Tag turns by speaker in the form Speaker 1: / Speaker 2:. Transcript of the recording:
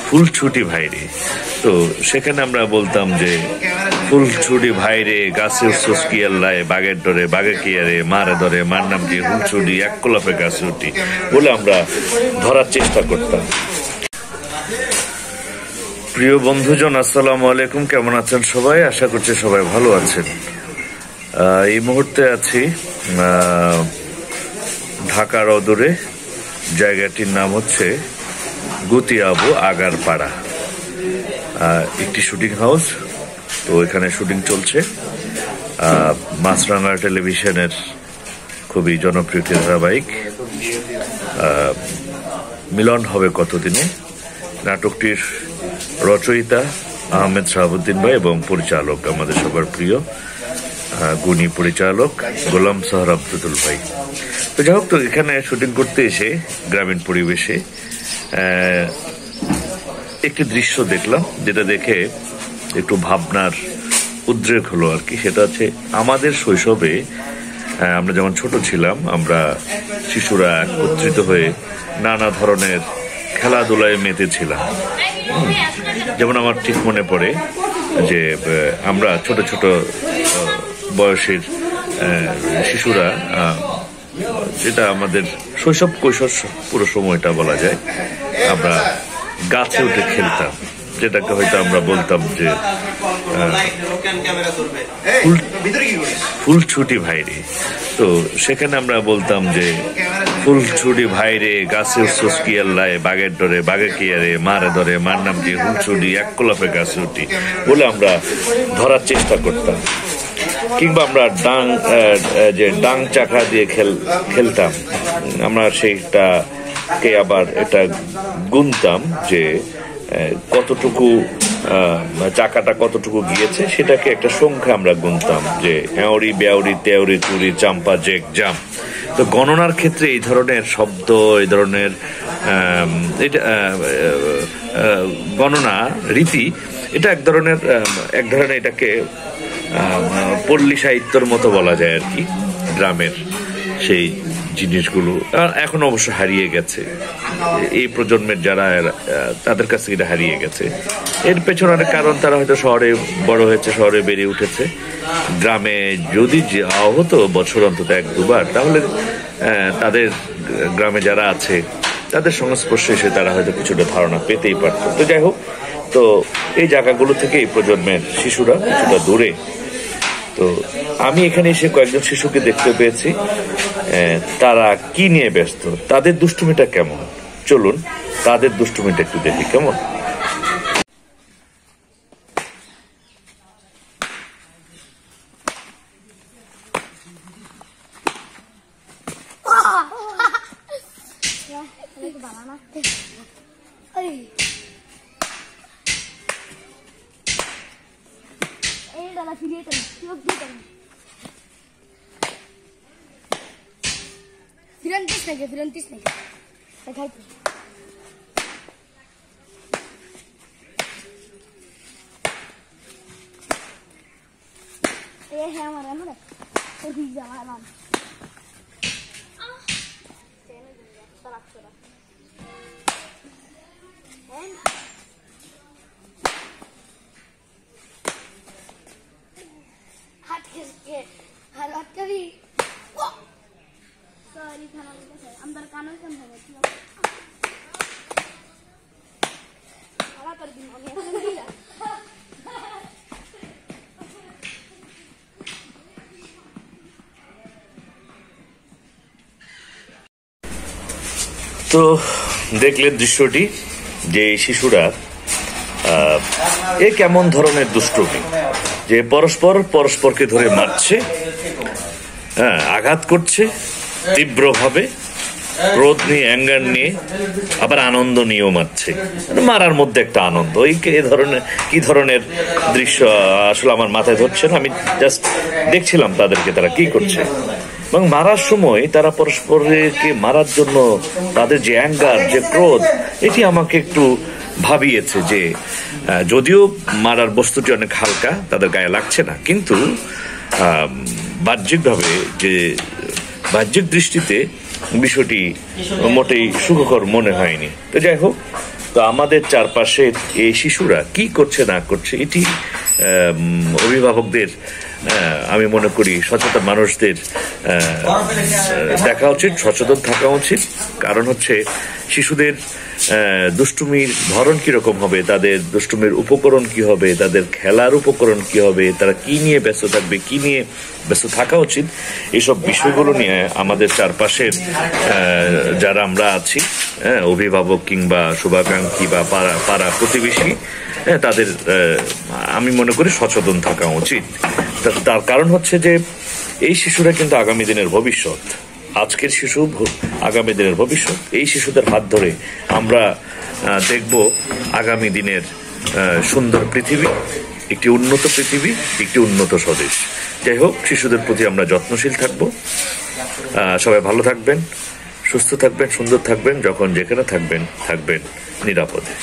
Speaker 1: ফুলছুটি ভাইরে। তো সেখানে আমরা বলতাম যে ফুলছুটি ভাইরে গাছে উচ্ছ্বাস কি আল্লাহ বাঘের ডরে বাঘে কি আরে মারে ধরে মার নাম কি ফুলছুটি এক কলাপে গাছে উঠি বলে আমরা ধরার চেষ্টা করতাম। প্রিয় বন্ধুজন, আসসালামু আলাইকুম। কেমন আছেন সবাই? আশা করছি সবাই ভালো আছেন। এই মুহূর্তে আছি ঢাকার অদূরে, জায়গাটির নাম হচ্ছে গুতিয়াবু আগারপাড়া, একটি শুটিং হাউস। তো এখানে শুটিং চলছে মাছরাঙা টেলিভিশনের খুবই জনপ্রিয় ধারাবাহিক মিলন হবে কতদিনে। নাটকটির রচয়িতা আহমেদ শাহাবুদ্দিন ভাই এবং পরিচালক আমাদের সবার প্রিয় গুণী পরিচালক গোলাম সাহার আব্দুল ভাই। তো যাই হোক, তো এখানে শুটিং করতে এসে গ্রামীণ পরিবেশে একটি দৃশ্য দেখলাম, যেটা দেখে একটু ভাবনার উদ্রেক হলো আর কি। সেটা হচ্ছে আমাদের শৈশবে আমরা যখন ছোট ছিলাম, আমরা শিশুরা একত্রিত হয়ে নানা ধরনের খেলাধুলায় মেতেছিলাম। যেমন আমার ঠিক মনে পড়ে যে আমরা ছোট ছোট বয়সের শিশুরা, যেটা আমাদের শৈশব কৈশোর পুরো সময়টা বলা যায়, আমরা গাছে উঠে খেলতাম, যেটাকে হয়তো আমরা বলতাম যে ফুলছুটি ভাইরে। তো সেখানে আমরা বলতাম যে ফুলছুটি ভাইরে গাছে উচ্ছ্বাস কি আল্লাহ বাঘের ডরে বাঘে কি আরে মারে ধরে মার নাম কি ফুলছুটি এক কলাপে গাছে উঠি বলে আমরা ধরার চেষ্টা করতাম। কিংবা আমরা ডাং চাকা দিয়ে খেলতাম। আমরা সেইটাকে আবার এটা গুনতাম যে কতটুকু চাকাটা কতটুকু গিয়েছে, সেটাকে একটা সংখ্যা আমরা গুনতাম যে এওরি বেউরি তেওরি চুরি চাম্পা জেক জাম। তো গণনার ক্ষেত্রে এই ধরনের শব্দ, এই ধরনের গণনা রীতি, এটা এক ধরনের এটাকে পল্লী সাহিত্যর মতো বলা যায় আর কি। গ্রামের সেই জিনিসগুলো এখন অবশ্য হারিয়ে গেছে, এই প্রজন্মের যারা তাদের কাছ থেকে এটা হারিয়ে গেছে। এর পেছনে অনেক কারণ, তারা হয়তো শহরে বড় হয়েছে, শহরে বেড়ে উঠেছে। গ্রামে যদি যাওয়া হতো বছর অন্তত এক দুবার, তাহলে তাদের গ্রামে যারা আছে তাদের সংস্পর্শে এসে তারা হয়তো কিছুটা ধারণা পেতেই পারত। তো যাই হোক, তো এই জায়গাগুলো থেকে এই প্রজন্মের শিশুরা কিছুটা দূরে। তো আমি এখানে এসে কয়েকজন শিশুকে দেখতে পেয়েছি, তারা কি নিয়ে ব্যস্ত, তাদের দুষ্টুমিটা কেমন। চলুন তাদের দুষ্টুমিটা একটু দেখি কেমন।
Speaker 2: Firantis naik. Agak. है हमारा ना तो ठीक जावा नाम हाथ के हाथ कभी सॉरी खाना अंदर कानों से हम कर दी
Speaker 1: তো দেখলেন দৃশ্যটি, যে শিশুরা এ কেমন ধরনের দুষ্টুমি, যে পরস্পরকে ধরে মারছে, আঘাত করছে তীব্রভাবে, ক্রোধ নিয়ে, অ্যাঙ্গার নিয়ে, আবার আনন্দ নিয়েও মারছে। মারার মধ্যে একটা আনন্দ, কি ধরনের দৃশ্য আসলে আমার মাথায় ধরছে না। আমি জাস্ট দেখছিলাম তাদেরকে, তারা কি করছে, এবং মারার সময় তারা পরস্পরকে মারার জন্য তাদের যে অ্যাঙ্গার, যে ক্রোধ, এটি আমাকে একটু ভাবিয়েছে যে যদিও মারার বস্তুটি অনেক হালকা, তাদের গায়ে লাগছে না, কিন্তু বাহ্যিকভাবে যে বাহ্যিক দৃষ্টিতে বিষয়টি মোটেই সুখকর মনে হয়নি। তো যাই হোক, তো আমাদের চারপাশে এই শিশুরা কি করছে না করছে এটি অভিভাবকদের, আমি মনে করি সচেতন মানুষদের দেখা উচিত, সচেতন থাকা উচিত। কারণ হচ্ছে শিশুদের দুষ্টুমির ধরন কিরকম হবে, তাদের দুষ্টুমির উপকরণ কি হবে, তাদের খেলার উপকরণ কি হবে, তারা কি নিয়ে ব্যস্ত থাকবে, কি নিয়ে ব্যস্ত থাকা উচিত, এইসব বিষয়গুলো নিয়ে আমাদের চারপাশের যারা আমরা আছি, অভিভাবক কিংবা শুভাকাঙ্ক্ষী বা পাড়া প্রতিবেশী, তাদের আমি মনে করি সচেতন থাকা উচিত। তার কারণ হচ্ছে যে এই শিশুরা কিন্তু আগামী দিনের ভবিষ্যৎ, আজকের শিশু আগামী দিনের ভবিষ্যৎ। এই শিশুদের হাত ধরে আমরা দেখব আগামী দিনের সুন্দর পৃথিবী, একটি উন্নত পৃথিবী, একটি উন্নত স্বদেশ। যাই হোক, শিশুদের প্রতি আমরা যত্নশীল থাকব। সবাই ভালো থাকবেন, সুস্থ থাকবেন, সুন্দর থাকবেন, যখন যেখানে থাকবেন নিরাপদে।